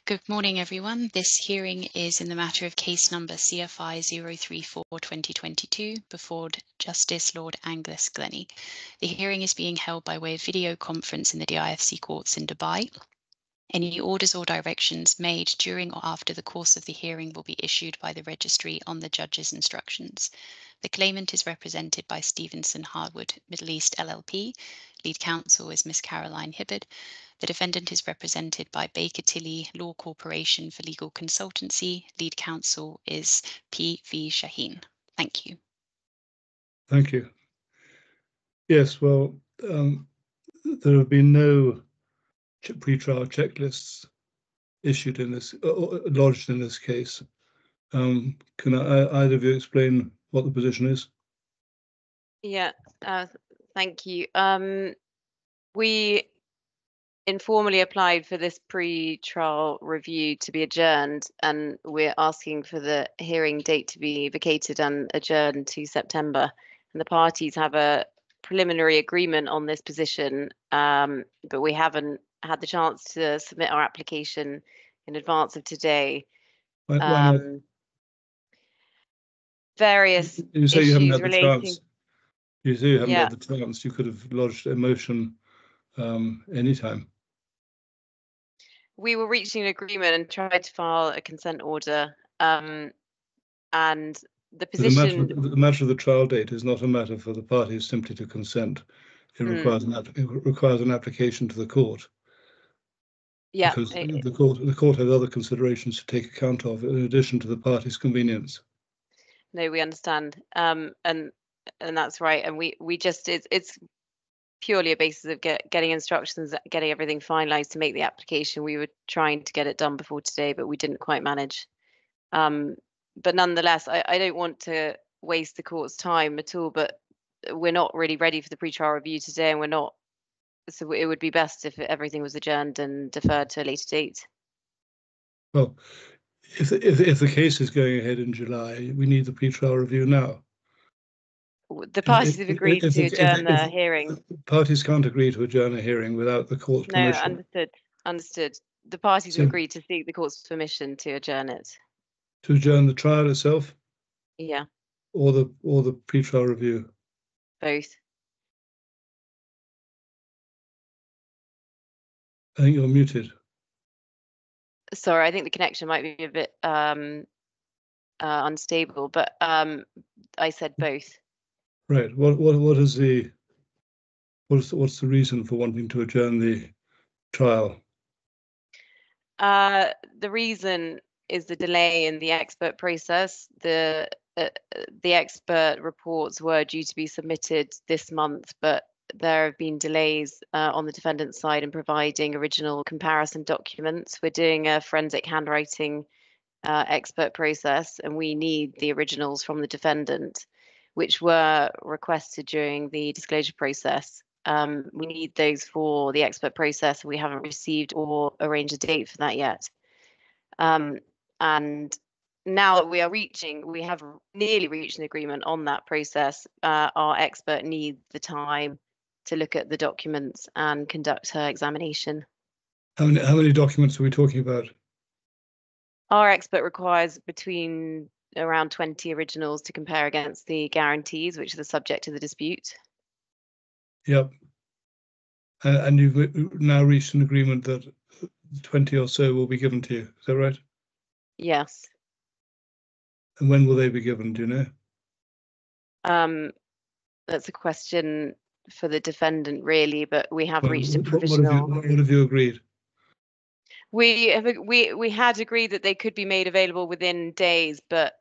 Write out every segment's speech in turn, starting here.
Good morning, everyone. This hearing is in the matter of case number CFI 034-2022 before Justice Lord Angus Glennie. The hearing is being held by way of video conference in the DIFC courts in Dubai. Any orders or directions made during or after the course of the hearing will be issued by the registry on the judge's instructions. The claimant is represented by Stevenson Harwood, Middle East LLP. Lead counsel is Ms. Caroline Hibbard. The defendant is represented by Baker Tilly Law Corporation for Legal Consultancy. Lead counsel is P.V. Shaheen. Thank you. Thank you. Yes, well, there have been no pre-trial checklists issued in this, lodged in this case. Can either of you explain what the position is? Yeah, thank you. We informally applied for this pre-trial review to be adjourned, and we're asking for the hearing date to be vacated and adjourned to September. And the parties have a preliminary agreement on this position, but we haven't had the chance to submit our application in advance of today. Why not? Various you say issues you haven't had relating. the chance. You say you haven't Yeah. had the chance. You could have lodged a motion anytime. We were reaching an agreement and tried to file a consent order, and the position. The matter of the trial date is not a matter for the parties simply to consent. It requires an application to the court. Yeah, because the court has other considerations to take account of in addition to the parties' convenience. No, we understand, and that's right. And we just it's purely a basis of getting instructions, getting everything finalised to make the application. We were trying to get it done before today, but we didn't quite manage. But nonetheless, I don't want to waste the court's time at all. But we're not really ready for the pre-trial review today, and we're not. So it would be best if everything was adjourned and deferred to a later date. Well, if the case is going ahead in July, we need the pre-trial review now. The parties have agreed to adjourn the hearing. Parties can't agree to adjourn a hearing without the court's permission. No, understood. The parties have agreed to seek the court's permission to adjourn it. To adjourn the trial itself? Yeah. Or the pre-trial review? Both. I think you're muted. Sorry, I think the connection might be a bit unstable, but I said both. Right. What's the reason for wanting to adjourn the trial? The reason is the delay in the expert process. The expert reports were due to be submitted this month, but there have been delays on the defendant's side in providing original comparison documents. We're doing a forensic handwriting expert process, and we need the originals from the defendant, which were requested during the disclosure process. We need those for the expert process. We haven't received or arranged a date for that yet. And now that we have nearly reached an agreement on that process. Our expert needs the time to look at the documents and conduct her examination. How many documents are we talking about? Our expert requires between around 20 originals to compare against the guarantees, which are the subject of the dispute. Yep. And you've now reached an agreement that 20 or so will be given to you. Is that right? Yes. And when will they be given? Do you know? That's a question for the defendant, really, but we have reached a provisional. What have you agreed? We had agreed that they could be made available within days, but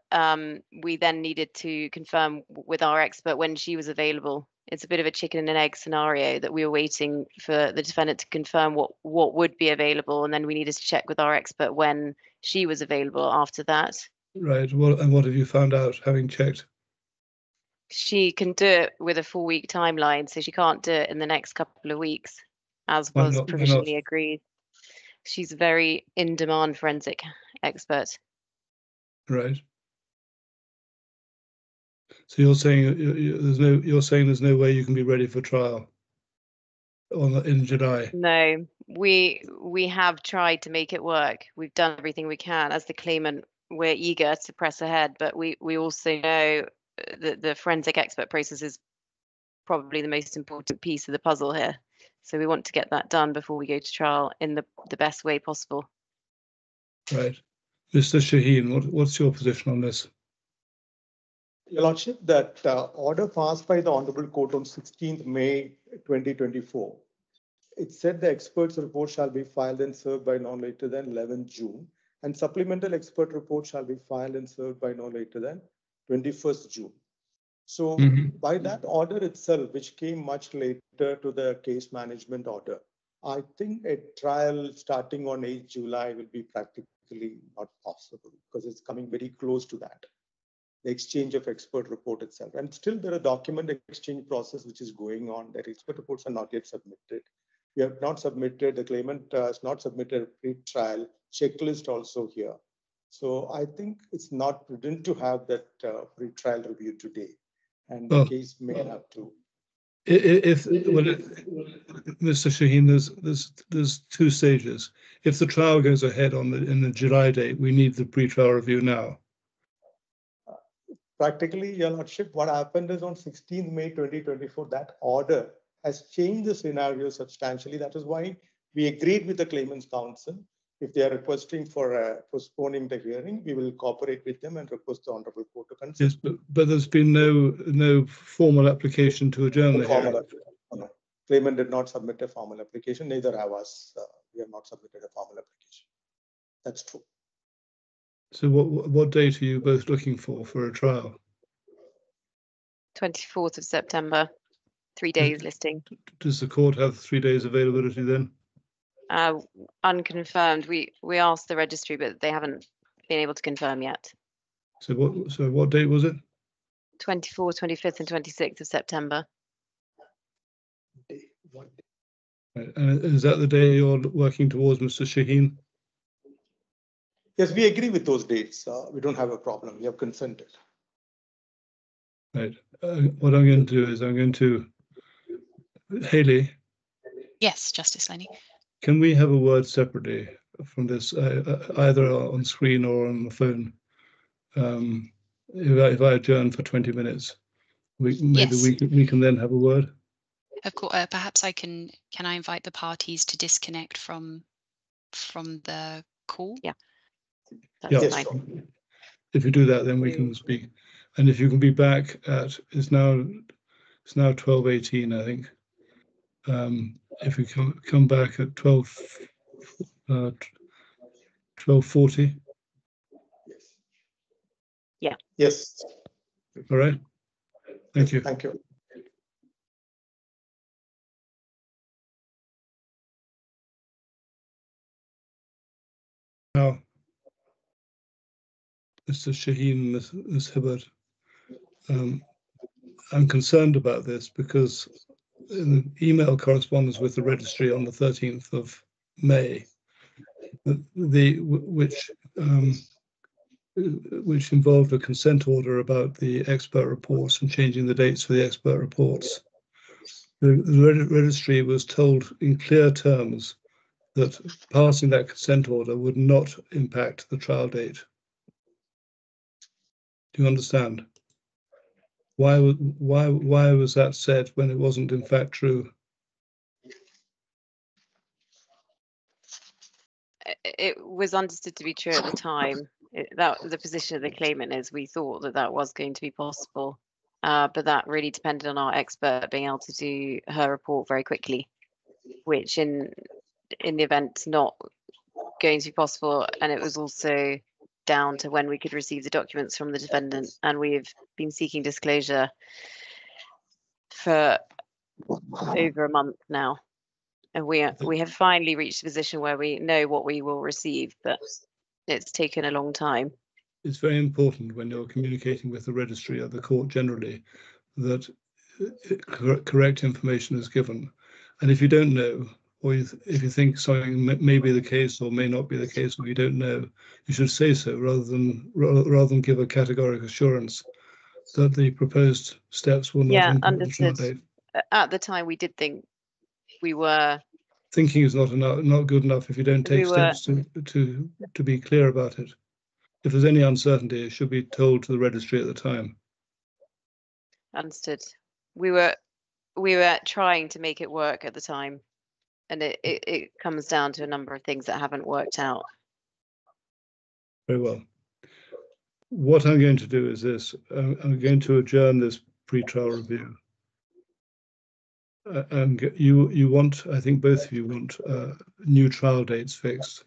we then needed to confirm with our expert when she was available. It's a bit of a chicken and egg scenario that we were waiting for the defendant to confirm what would be available, and then we needed to check with our expert when she was available after that. Right. And what have you found out, having checked? She can do it with a 4-week timeline, so she can't do it in the next couple of weeks, as was provisionally agreed. She's a very in-demand forensic expert. Right. So you're saying there's no way you can be ready for trial in July? No, We have tried to make it work. We've done everything we can. As the claimant, we're eager to press ahead, but we also know that the forensic expert process is probably the most important piece of the puzzle here. So we want to get that done before we go to trial in the best way possible. Right. Mr. Shaheen, what's your position on this? Your Lordship, that order passed by the Honorable Court on 16th May 2024, it said the expert's report shall be filed and served by no later than 11th June, and supplemental expert report shall be filed and served by no later than 21st June. So by that order itself, which came much later to the case management order, I think a trial starting on 8th July will be practically not possible because it's coming very close to that, the exchange of expert report itself. And still there are document exchange process which is going on. The expert reports are not yet submitted. We have not submitted, the claimant has not submitted a pre-trial checklist also here. So I think it's not prudent to have that pre-trial review today. And the case may have to. Mr. Shaheen, there's two stages. If the trial goes ahead in the July date, we need the pre-trial review now. Practically, Your Lordship, what happened is on 16th May 2024, that order has changed the scenario substantially. That is why we agreed with the claimant's counsel. If they are requesting for postponing the hearing, we will cooperate with them and request the Honorable Court to consider. Yes, but there's been no formal application to adjourn the hearing. No. Claimant did not submit a formal application, neither have us. We have not submitted a formal application. That's true. So what date are you both looking for a trial? 24th of September, 3 days listing. Does the court have 3 days availability then? Unconfirmed. We asked the registry, but they haven't been able to confirm yet. So what date was it? 24th, 25th, and 26th of September. Right. And is that the day you're working towards, Mr. Shaheen? Yes, we agree with those dates. We don't have a problem. We have consented. Right. What I'm going to do is I'm going to, Hayley. Yes, Justice Glennie. Can we have a word separately from this, either on screen or on the phone? If I adjourn for 20 minutes, we can then have a word. Of course, perhaps can I invite the parties to disconnect from the call? Yeah. That's fine. Sure. If you do that, then we can speak. And if you can be back at, it's now 12:18, I think. If you come back at 12:40. Yes. Yeah. Yes. All right. Thank you. Thank you. Now, Mr. Shaheen, Ms. Hibbert, I'm concerned about this because in email correspondence with the registry on the 13th of May, which involved a consent order about the expert reports and changing the dates for the expert reports. The registry was told in clear terms that passing that consent order would not impact the trial date. Do you understand? Why was that said when it wasn't in fact true? It was understood to be true at the time. That the position of the claimant is we thought that was going to be possible, but that really depended on our expert being able to do her report very quickly, which in the event not going to be possible, and it was also down to when we could receive the documents from the defendant, and we've been seeking disclosure for over a month now, and we have finally reached a position where we know what we will receive, but it's taken a long time. It's very important when you're communicating with the registry or the court generally that correct information is given, and if you don't know, or if you think something may be the case or may not be the case, or you don't know, you should say so rather than give a categorical assurance that the proposed steps will not impact the trial date. At the time, we did think we were thinking is not good enough if you don't take steps to be clear about it. If there's any uncertainty, it should be told to the registry at the time. Understood. We were trying to make it work at the time, and it comes down to a number of things that haven't worked out. Very well. What I'm going to do is this. I'm going to adjourn this pre-trial review. And you want, I think both of you want new trial dates fixed.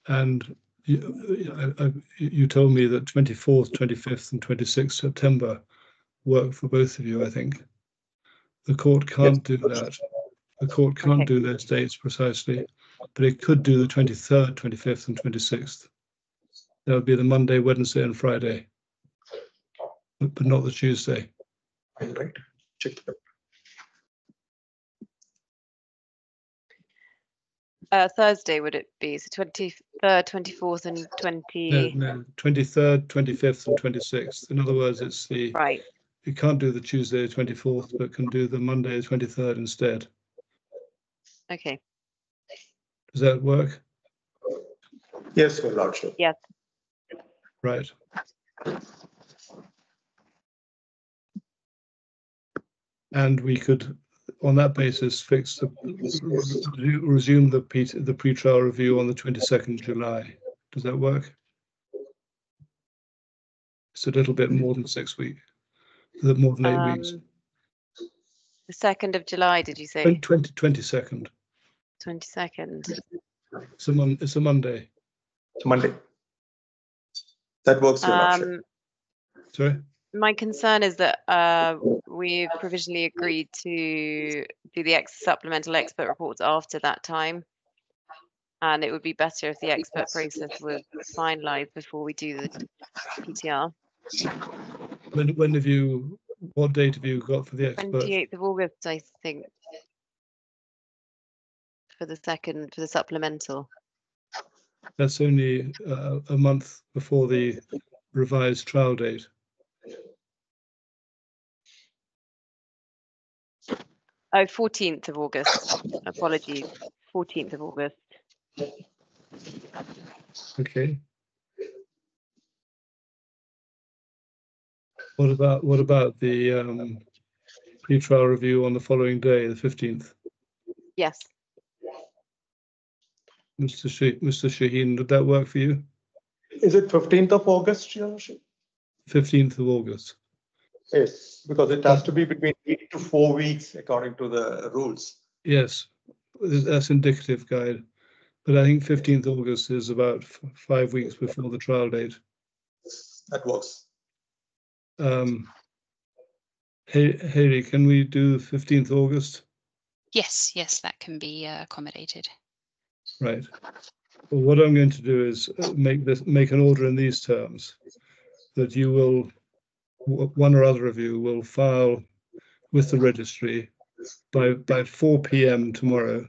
And you told me that 24th, 25th and 26th September work for both of you, I think. The court can't do that. The court can't do those dates precisely, but it could do the 23rd, 25th and 26th. That would be the Monday, Wednesday and Friday, but not the Tuesday. Right. Check it out. Thursday, would it be? So 23rd, 24th and 20... No, 23rd, 25th and 26th. In other words, it's the... Right. You can't do the Tuesday, 24th, but can do the Monday, 23rd instead. Okay. Does that work? Yes, Your Lordship. Yes. Right. And we could, on that basis, fix the resume the pre-trial review on the 22nd July. Does that work? It's a little bit more than 6 weeks, more than 8 weeks. The 2nd of July, did you say? 22nd. 22nd. It's a Monday. It's Monday. That works, Your Lordship. Sorry? My concern is that we've provisionally agreed to do the supplemental expert reports after that time. And it would be better if the expert process was finalised before we do the PTR. What date have you got for the expert? 28th of August, I think, for the supplemental. That's only a month before the revised trial date. Oh, 14th of August. Apologies. 14th of August. Okay. What about the pre-trial review on the following day, the 15th? Yes. Mr. Shaheen, would that work for you? Is it 15th of August, Your Lordship? 15th of August. Yes, because it has to be between 8 to 4 weeks according to the rules. Yes, that's indicative guide. But I think 15th August is about 5 weeks before the trial date. That works. Haley, can we do 15th August? Yes, that can be accommodated. Right. Well, what I'm going to do is make an order in these terms, that you will, one or other of you will file with the registry by 4 p.m. tomorrow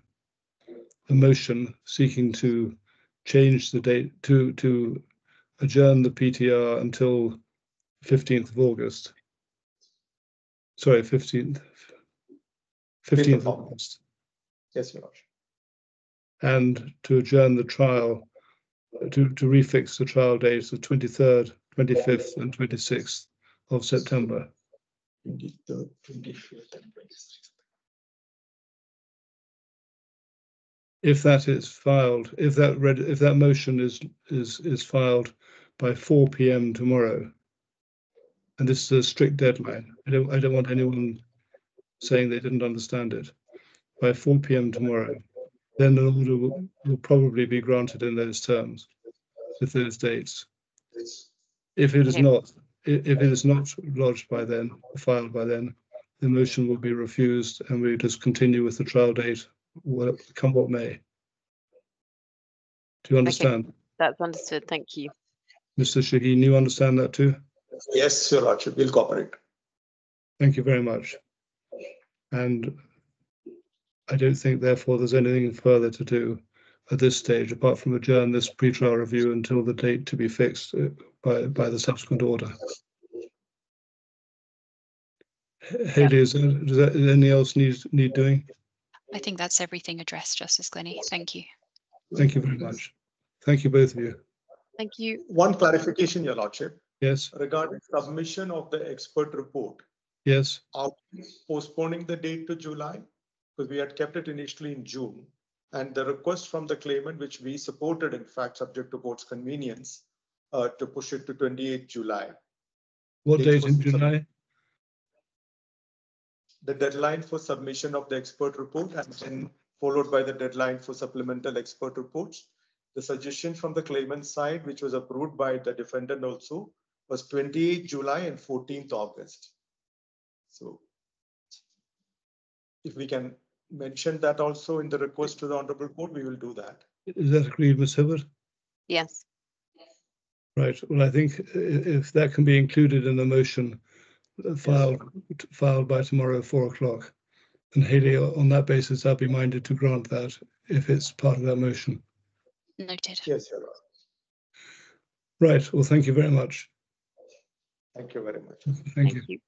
a motion seeking to change the date to adjourn the PTR until 15th of August. Sorry, 15th of August. Yes, Your Lordship. And to adjourn the trial, to refix the trial dates of 23rd, 25th and 26th of September. 23rd, 25th and 26th. If that is filed, if that motion is filed by 4 p.m. tomorrow, and this is a strict deadline, I don't want anyone saying they didn't understand it, by 4 p.m. tomorrow, then an order will probably be granted in those terms, with those dates. If it is not, lodged by then, filed by then, the motion will be refused, and we just continue with the trial date, come what may. Do you understand? Okay. That's understood. Thank you. Mr. Shaheen, you understand that too? Yes, Your Lordship, we'll cooperate. Thank you very much. And I don't think, therefore, there's anything further to do at this stage, apart from adjourn this pre-trial review until the date to be fixed by the subsequent order. Haley, does anything else need doing? I think that's everything addressed, Justice Glennie. Thank you. Thank you very much. Thank you, both of you. Thank you. One clarification, Your Lordship, Yes, regarding submission of the expert report. yes. Are we postponing the date to July? Because we had kept it initially in June. And the request from the claimant, which we supported, in fact, subject to court's convenience, to push it to 28 July. What Date date for in July? The deadline for submission of the expert report and then followed by the deadline for supplemental expert reports. The suggestion from the claimant side, which was approved by the defendant also, was 28 July and 14th August. So if we can mention that also in the request to the Honorable Court, we will do that. Is that agreed, Ms. Hibbert? Yes. Right. Well, I think if that can be included in the motion filed by tomorrow, 4 o'clock, and Haley, on that basis, I'll be minded to grant that if it's part of that motion. Noted. Yes, Your Honor. Right. Well, thank you very much. Thank you very much. Thank you. You.